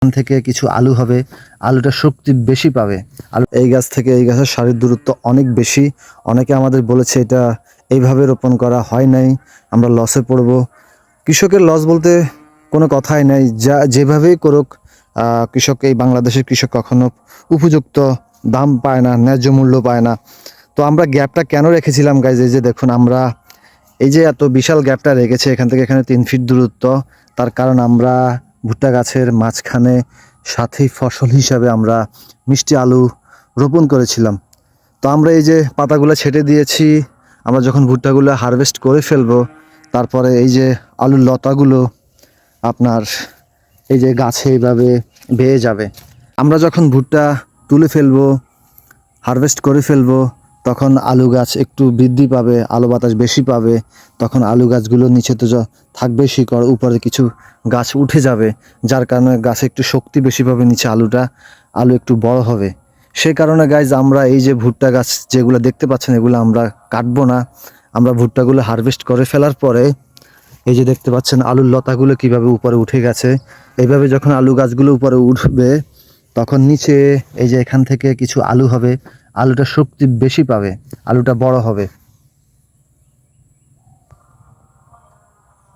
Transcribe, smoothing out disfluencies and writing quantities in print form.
থেকে কিছু আলু হবে, আলুটা শক্তি বেশি পাবে। আলু এই গাছ থেকে এই গাছের সারির দূরত্ব অনেক বেশি। অনেকে আমাদের বলেছে এটা এইভাবে রোপণ করা হয় নাই, আমরা লসে পড়ব। কৃষকের লস বলতে কোনো কথাই নাই, যা যেভাবেই করুক কৃষক, এই বাংলাদেশের কৃষক কখনো উপযুক্ত দাম পায় না, ন্যায্য মূল্য পায় না। তো আমরা গ্যাপটা কেন রেখেছিলাম গাইজ, এই যে দেখুন আমরা এই যে এত বিশাল গ্যাপটা রেখেছে, এখান থেকে এখানে 3 ফিট দূরত্ব, তার কারণ আমরা ভুট্টা গাছের মাঝখানে সাথী ফসল হিসাবে আমরা মিষ্টি আলু রোপণ করেছিলাম। তো আমরা এই যে পাতাগুলো ছেটে দিয়েছি, আমরা যখন ভুট্টাগুলো হারভেস্ট করে ফেলবো, তারপরে এই যে আলুর লতাগুলো আপনার এই যে গাছে এইভাবে বেয়ে যাবে। আমরা যখন ভুট্টা তুলে ফেলবো, হারভেস্ট করে ফেলবো, তখন আলু গাছ একটু বৃদ্ধি পাবে, আলো বাতাস বেশি পাবে। তখন আলু গাছগুলো নিচে তো থাকবে শিকড়, উপরে কিছু গাছ উঠে যাবে, যার কারণে গাছে একটু শক্তি বেশি পাবে, নিচে আলু একটু বড় হবে। সেই কারণে গাইজ আমরা এই যে ভুট্টা গাছ যেগুলো দেখতে পাচ্ছেন, এগুলো আমরা কাটবো না। আমরা ভুট্টাগুলো হারভেস্ট করে ফেলার পরে এই যে দেখতে পাচ্ছেন আলুর লতাগুলো কিভাবে উপরে উঠে গেছে। এইভাবে যখন আলু গাছগুলো উপরে উঠবে, তখন নিচে এই যে এখান থেকে কিছু আলু হবে, আলুটা শক্তি বেশি পাবে, আলুটা বড় হবে।